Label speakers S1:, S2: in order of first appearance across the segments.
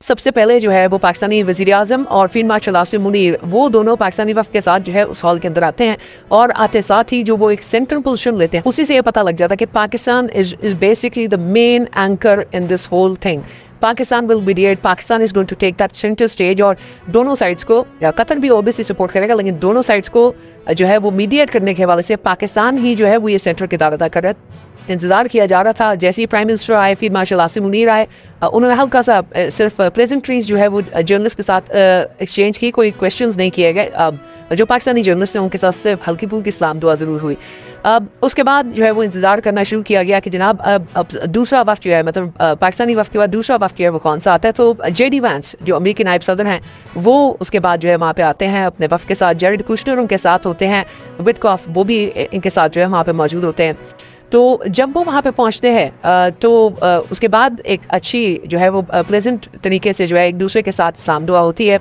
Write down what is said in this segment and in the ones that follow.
S1: सबसे पहले जो है वो पाकिस्तानी वज़ीर आज़म और फील्ड मार्शल आसिम मुनीर, वो दोनों पाकिस्तानी वफ़द के साथ जो है उस हॉल के अंदर आते हैं और आते साथ ही जो वो एक सेंट्रल पोजीशन लेते हैं, उसी से ये पता लग जाता है कि Pakistan is basically the main anchor in this whole thing. Pakistan will mediate, Pakistan is going to take that centre stage, और दोनों साइड्स को, या कतर भी ऑब्वियसली सपोर्ट करेगा, लेकिन दोनों साइड्स को जो है वो मीडिएट करने के हवाले से पाकिस्तान ही जो है वो ये सेंटर किरदार अदा कर रहा है। इंतज़ार किया जा रहा था, जैसे ही प्राइम मिनिस्टर आए, फील्ड मार्शल आसिम मुनीर आए, उन्होंने हल्का सा सिर्फ प्लेजेंट्रीज जो है वो जर्नलिस्ट के साथ एक्सचेंज की, कोई क्वेश्चंस नहीं किए गए। जो पाकिस्तानी जर्नलिस्ट हैं उनके साथ सिर्फ हल्की फुल्की सलाम दुआ ज़रूर हुई। उसके बाद जो है वो इंतज़ार करना शुरू किया गया कि जनाब अब दूसरा वफ़द जो है, मतलब पाकिस्तानी वफ़द के बाद दूसरा वफ़द जो है वो कौन सा आता है। तो JD Vance जो अमेरिकी नायब सदर हैं, वो उसके बाद जो है वहाँ पे आते हैं अपने वफ़द के साथ। जेरेड कुशनर उनके साथ होते हैं, विटकॉफ वो भी इनके साथ जो है वहाँ पे मौजूद होते हैं। तो जब वो वहाँ पे पहुँचते हैं तो उसके बाद एक अच्छी जो है वो प्लेजेंट तरीके से जो है एक दूसरे के साथ सलाम दुआ होती है।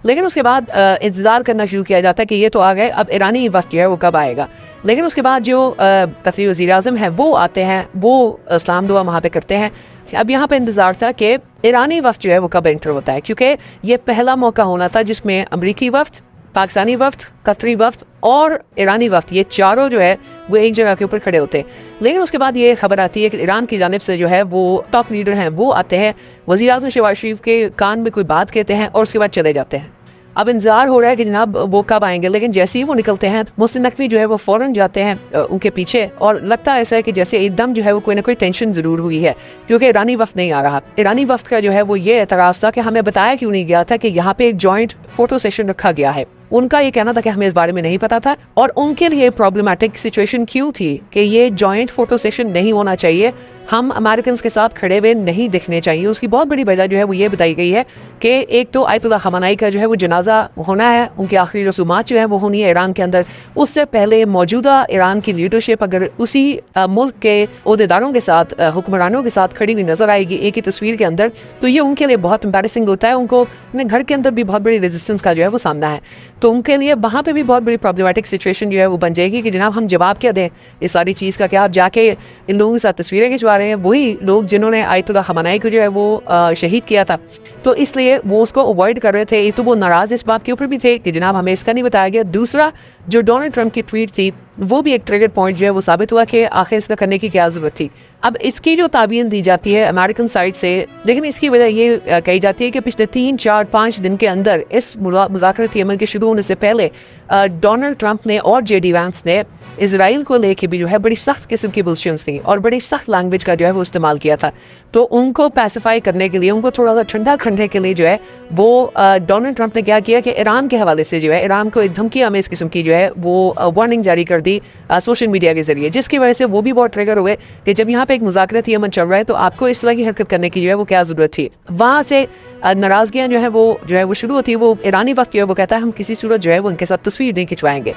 S1: लेकिन उसके बाद इंतज़ार करना शुरू किया जाता है कि ये तो आ गए, अब ईरानी वफ़द जो है वो कब आएगा। लेकिन उसके बाद जो कतरी वज़ीर आज़म है वो आते हैं, वो सलाम दुआ वहाँ पे करते हैं। अब यहाँ पे इंतज़ार था कि ईरानी वफ़द जो है वो कब एंटर होता है, क्योंकि ये पहला मौका होना था जिसमें अमरीकी वफ़द, पाकिस्तानी वफ़द, कतरी वफ़द और ईरानी वफ़द, ये चारों जो है वो एक जगह के ऊपर खड़े होते हैं। लेकिन उसके बाद ये खबर आती है कि ईरान की जानिब से जो है वो टॉप लीडर हैं, वो आते हैं, वज़ीर आज़म शहबाज शरीफ के कान में कोई बात कहते हैं और उसके बाद चले जाते हैं। अब इंतज़ार हो रहा है कि जनाब वो कब आएंगे, लेकिन जैसे ही वो निकलते हैं, मोहसिन नकवी जो है वो फ़ौरन जाते हैं उनके पीछे, और लगता है ऐसा है कि जैसे एकदम जो है वो कोई ना कोई टेंशन ज़रूर हुई है, क्योंकि ईरानी वफ़द नहीं आ रहा। ईरानी वफ़द का जो है वो ये एतराज़ था कि हमें बताया क्यों नहीं गया था कि यहाँ पे एक जॉइंट फ़ोटो सेशन रखा गया है। उनका ये कहना था कि हमें इस बारे में नहीं पता था, और उनके लिए प्रॉब्लमेटिक सिचुएशन क्यों थी कि ये जॉइंट फ़ोटो सेशन नहीं होना चाहिए, हम अमेरिकन के साथ खड़े हुए नहीं दिखने चाहिए। उसकी बहुत बड़ी वजह जो है वो ये बताई गई है कि एक तो आयतुल्लाह खamenei का जो है वो जनाजा होना है, उनकी आखिरी रसूमात जो है वो होनी है ईरान के अंदर। उससे पहले मौजूदा ईरान की लीडरशिप अगर उसी मुल्क के ओहदेदारों के साथ, हुक्मरानों के साथ खड़ी हुई नजर आएगी एक ही तस्वीर के अंदर, तो ये उनके लिए बहुत एम्बैरेसिंग होता है। उनको अपने घर के अंदर भी बहुत बड़ी रेजिस्टेंस का जो है वो सामना है, तो उनके लिए वहाँ पे भी बहुत बड़ी प्रॉब्लमेटिक सिचुएशन जो है वो बन जाएगी कि जनाब हम जवाब क्या दें इस सारी चीज़ का, कि आप जाके इन लोगों के साथ तस्वीरें खिंचवा रहे हैं, वही लोग जिन्होंने आयतुल्लाह खamenei को जो है वो शहीद किया था। तो इसलिए वो उसको अवॉइड कर रहे थे। एक तो वो नाराज़ इस बात के ऊपर भी थे कि जनाब हमें इसका नहीं बताया गया। दूसरा, जो डोनाल्ड ट्रंप की ट्वीट थी वो भी एक ट्रिगर पॉइंट जो है वो साबित हुआ कि आखिर इसका करने की क्या ज़रूरत थी। अब इसकी जो ताबीन दी जाती है अमेरिकन साइड से, लेकिन इसकी वजह ये कही जाती है कि पिछले 3, 4, 5 दिन के अंदर इस मुज़ाकराती अमल के शुरू होने से पहले डोनाल्ड ट्रंप ने और JD Vance ने इसराइल को लेके भी जो है बड़ी सख्त किस्म की पोजीशंस थी और बड़ी सख्त लैंग्वेज का जो है वो इस्तेमाल किया था। तो उनको पैसिफाई करने के लिए, उनको थोड़ा सा ठंडा करने के लिए जो है वो डोनाल्ड ट्रंप ने क्या किया कि ईरान के हवाले से जो है ईरान को एक धमकी हमें इस किस्म की जो है वो वार्निंग जारी कर दी सोशल मीडिया के जरिए, जिसकी वजह से वो भी बहुत ट्रिगर हुए कि जब यहाँ पे एक मुज़ाकराती अमल चल रहा है तो आपको इस तरह की हरकत करने की जो है वो क्या ज़रूरत थी। वहाँ से नाराज़गियाँ जो है वो शुरू होती है। वो ईरानी वक्त जो है वो कहता है हम किसी सूरत जो है वो उनके साथ तस्वीर नहीं खिंचवाएंगे।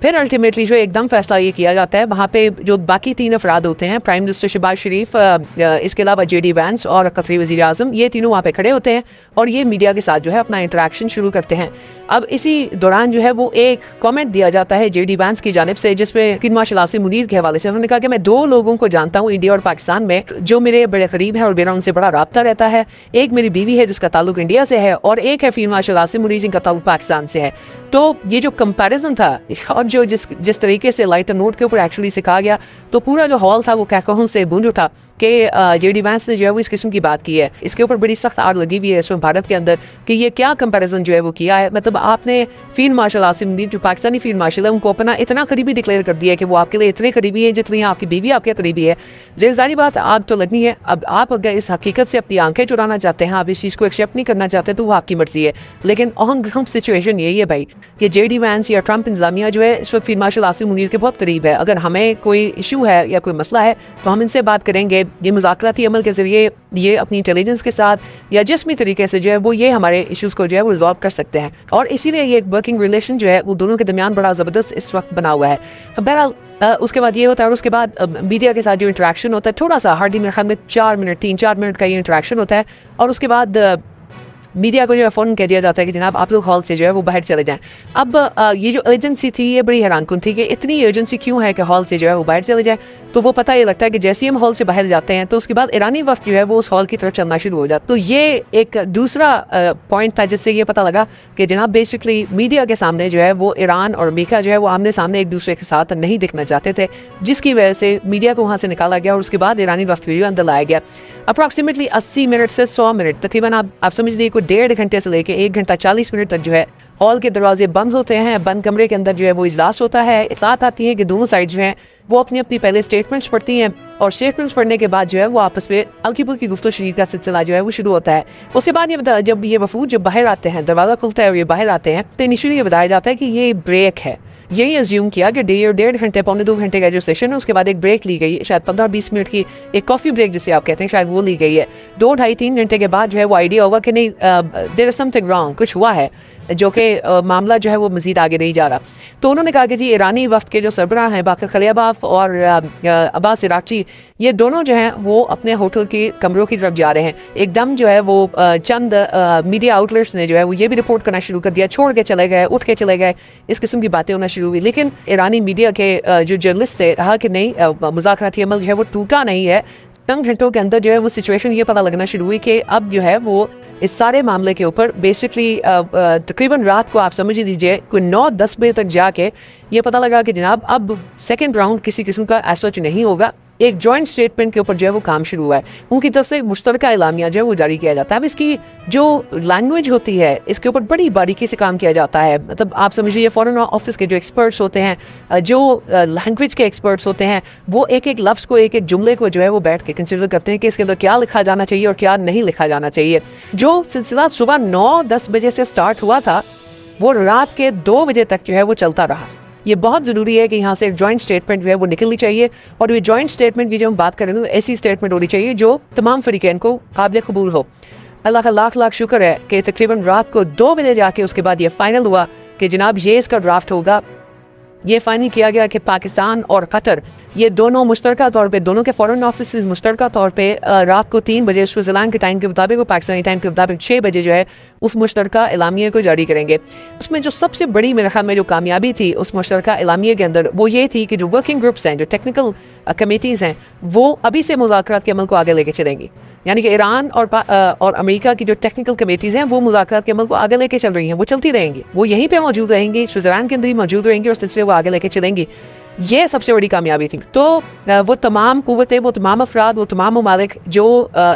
S1: फिर अल्टीमेटली जो एकदम फैसला ये किया जाता है, वहाँ पे जो बाकी 3 अफराद होते हैं, प्राइम मिनिस्टर शहबाज शरीफ, इसके अलावा JD Vance और कतरी वज़ीर आज़म, ये तीनों वहाँ पे खड़े होते हैं और ये मीडिया के साथ जो है अपना इंटरेक्शन शुरू करते हैं। अब इसी दौरान जो है वो एक कमेंट दिया जाता है JD Vance की जानिब से, जिसमें फील्ड मार्शल आसिम मुनीर के हवाले से उन्होंने कहा कि मैं 2 लोगों को जानता हूँ इंडिया और पाकिस्तान में जो मेरे बड़े करीब है और मेरा उनसे बड़ा रब्ता रहता है। एक मेरी बीवी है जिसका ताल्लुक इंडिया से है, और एक है फील्ड मार्शल आसिम मुनीर जिनका ताल्लुक पाकिस्तान से है। तो ये जो कंपैरिजन था और जो जिस तरीके से लाइटर नोट के ऊपर एक्चुअली से कहा गया, तो पूरा जो हॉल था वो कहकहों से गूंज उठा कि JD Vance ने जो है वो इस किस्म की बात की है। इसके ऊपर बड़ी सख्त आड़ लगी हुई है इसमें भारत के अंदर कि ये क्या कंपैरिजन जो है वो किया है। मतलब आपने फील्ड मार्शल आसिम मुनीर जो पाकिस्तानी फील्ड मार्शल है उनको अपना इतना करीबी डिक्लेयर कर दिया है कि वो आपके लिए इतने करीबी है जितनी आपकी बीवी आपके करीबी है। जारी बात, आग तो लगनी है। अब आप अगर इस हकीकत से अपनी आंखें चुराना चाहते हैं, आप इस चीज़ को एक्सेप्ट नहीं करना चाहते, तो वो आपकी मर्जी है। लेकिन ऑन ग्राउंड सिचुएशन यही है भाई कि JD Vance या ट्रंप इंतजामिया जो है इस वक्त फील्ड मार्शल आसिम मुनीर के बहुत करीब है। अगर हमें कोई इशू है या कोई मसला है तो हम इनसे बात करेंगे। ये मुज़ाकराती अमल के जरिए ये अपनी इंटेलिजेंस के साथ या जिस भी तरीके से जो है वो ये हमारे इश्यूज़ को जो है वो रिजॉल्व कर सकते हैं, और इसीलिए ये एक वर्किंग रिलेशन जो है वो दोनों के दरमियान बड़ा ज़बरदस्त इस वक्त बना हुआ है। तो बहरहाल उसके बाद ये होता है, और उसके बाद मीडिया के साथ जो इंटरेक्शन होता है, थोड़ा सा हार्डली मेरे ख्याल में 4 मिनट 3-4 मिनट का ये इंटरेक्शन होता है, और उसके बाद मीडिया को जो है फ़ौरन कह दिया जाता है कि जनाब आप लोग हॉल से जो है वो बाहर चले जाएं। अब ये जो अर्जेंसी थी ये बड़ी हैरानकुन थी कि इतनी अर्जेंसी क्यों है कि हॉल से जो है वो बाहर चले जाए। तो वो पता ये लगता है कि जैसे ही हम हॉल से बाहर जाते हैं तो उसके बाद ईरानी वफ्द जो है वो उस हॉल की तरफ चलना शुरू हो जाता। तो ये एक दूसरा पॉइंट था जिससे ये पता लगा कि जनाब बेसिकली मीडिया के सामने जो है वो ईरान और अमेरिका जो है वो आमने सामने एक दूसरे के साथ नहीं दिखना चाहते थे, जिसकी वजह से मीडिया को वहाँ से निकाला गया और उसके बाद ईरानी वफ्द को अंदर लाया गया। अप्रॉक्सीमेटली 80 मिनट से 100 मिनट तकरीबन आप समझ लीजिए कोई 1.5 घंटे से लेकर 1 घंटा 40 मिनट तक जो है हॉल के दरवाजे बंद होते हैं। बंद कमरे के अंदर जो है वो इजलास होता है। इत्तलात आती है कि दोनों साइड जो है वो अपनी अपनी पहले स्टेटमेंट्स पढ़ती हैं और स्टेटमेंट्स पढ़ने के बाद जो है वो आपस में हल्की फुल्की गुफ्तगू शरीर का सिलसिला जो है वो शुरू होता है। उसके बाद ये जब ये वफूद जब बाहर आते हैं, दरवाज़ा खुलता है और ये बाहर आते हैं तो इनिशियली ये बताया जाता है कि ये ब्रेक है। यही अज्यूम किया कि 1.5 घंटे 1.25 घंटे का जो सेशन है उसके बाद एक ब्रेक ली गई है, शायद 15-20 मिनट की एक कॉफ़ी ब्रेक जिसे आप कहते हैं, शायद वो ली गई है। 2-2.5-3 घंटे के बाद जो है वो आइडिया होगा कि नहीं देयर इज समथिंग रॉन्ग, कुछ हुआ है, जो कि मामला जो है वो मज़ीद आगे नहीं जा रहा। तो उन्होंने कहा कि जी ईरानी वफ्द के जो सरबराह हैं बाकर खलियाबाफ और अब्बास इराक़ची, ये दोनों जो हैं वो अपने होटल के कमरों की तरफ जा रहे हैं। एकदम जो है वो चंद मीडिया आउटलेट्स ने जो है वो ये भी रिपोर्ट करना शुरू कर दिया, छोड़ के चले गए, उठ के चले गए, इस किस्म की बातें होना शुरू हुई। लेकिन ईरानी मीडिया के जो जर्नलिस्ट थे कहा कि नहीं, मुज़ाकराती अमल जो है वो टूटा नहीं है। चंद घंटों के अंदर जो है वो सिचुएशन ये पता लगना शुरू हुई कि अब जो है वो इस सारे मामले के ऊपर बेसिकली तकरीबन रात को आप समझ लीजिए कोई 9-10 बजे तक जाके ये पता लगा कि जनाब अब सेकंड राउंड किसी किस्म का ऐसा नहीं होगा। एक जॉइंट स्टेटमेंट के ऊपर जो है वो काम शुरू हुआ है। उनकी तरफ से एक मुश्तरका एलामिया जो है वो जारी किया जाता है। अब इसकी जो लैंग्वेज होती है इसके ऊपर बड़ी बारीकी से काम किया जाता है। मतलब आप समझिए फॉरेन ऑफिस के जो एक्सपर्ट्स होते हैं, जो लैंग्वेज के एक्सपर्ट्स होते हैं, वो एक एक लफ्ज़ को, एक एक जुमले को जो है वो बैठ के कंसिडर करते हैं कि इसके अंदर क्या लिखा जाना चाहिए और क्या नहीं लिखा जाना चाहिए। जो सिलसिला सुबह 9-10 बजे से स्टार्ट हुआ था वो रात के 2 बजे तक जो है वो चलता रहा। ये बहुत ज़रूरी है कि यहाँ से एक जॉइंट स्टेटमेंट जो है वो निकलनी चाहिए और ये जॉइंट स्टेटमेंट की जो हम बात करें तो ऐसी स्टेटमेंट होनी चाहिए जो तमाम फरीकैन को काबिल कबूल हो। अल्लाह का लाख लाख शुक्र है कि तकरीबन रात को 2 बजे जाके उसके बाद ये फाइनल हुआ कि जनाब ये इसका ड्राफ्ट होगा। ये फाइनल किया गया कि पाकिस्तान और कतर ये दोनों मुश्तरका तौर पे, दोनों के फॉरेन ऑफिस मुश्तरका तौर पे रात को 3 बजे स्विट्ज़रलैंड के टाइम के मुताबिक और पाकिस्तानी टाइम के मुताबिक 6 बजे जो है उस मुश्तरका एलामिया को जारी करेंगे। उसमें जो सबसे बड़ी मेरे ख्याल में जो कामयाबी थी उस मुश्तरका एलामिया के अंदर वो ये थी कि जो वर्किंग ग्रुप्स हैं, जो टेक्निकल कमेटीज़ हैं, वो अभी से मुज़ाकरात के अमल को आगे लेके चलेंगी। यानी कि ईरान और अमेरिका की जो टेक्निकल कमेटीज़ हैं वो मुज़ाकरात के अमल को आगे लेके चल रही हैं, वो चलती रहेंगी, वो यहीं पे मौजूद रहेंगी, स्विट्ज़रलैंड के अंदर ही मौजूद रहेंगी और सिलसिले वो आगे लेके चलेंगी। ये सबसे बड़ी कामयाबी थी। तो वो तमाम कुव्वतें, वो तमाम अफराद, वो तमाम ममालिक जो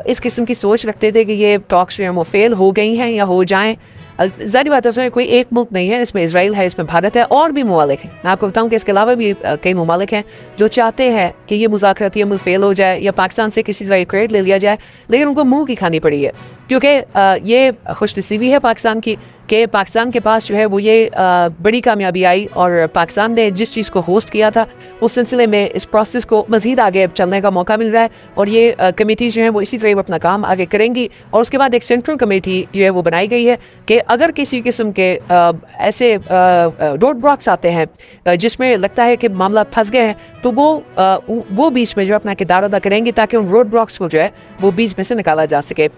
S1: इस किस्म की सोच रखते थे कि ये टॉक्स जो हैं वो फेल हो गई हैं या हो जाएँ, ज़ाहिर बात है कोई एक मुल्क नहीं है, इसमें इसराइल है, इसमें भारत है और भी ममालिक हैं। मैं आपको बताऊं कि इसके अलावा भी कई ममालिक हैं जो चाहते हैं कि ये मुज़ाकराती अमल फेल हो जाए या पाकिस्तान से किसी तरह क्रेडिट ले लिया जाए, लेकिन उनको मुंह की खानी पड़ी है क्योंकि ये खुशनसीबी है पाकिस्तान की कि पाकिस्तान के पास जो है वो ये बड़ी कामयाबी आई और पाकिस्तान ने जिस चीज़ को होस्ट किया था उस सिलसिले में इस प्रोसेस को मज़ीद आगे चलने का मौका मिल रहा है और ये कमेटीज़ जो हैं वो इसी तरह अपना काम आगे करेंगी। और उसके बाद एक सेंट्रल कमेटी जो है वो बनाई गई है कि अगर किसी किस्म के ऐसे रोड ब्लॉक्स आते हैं जिसमें लगता है कि मामला फंस गए हैं तो वो बीच में जो अपना किरदार अदा करेंगे ताकि उन रोड ब्लॉक्स को जो है वो बीच में से निकाला जा सके।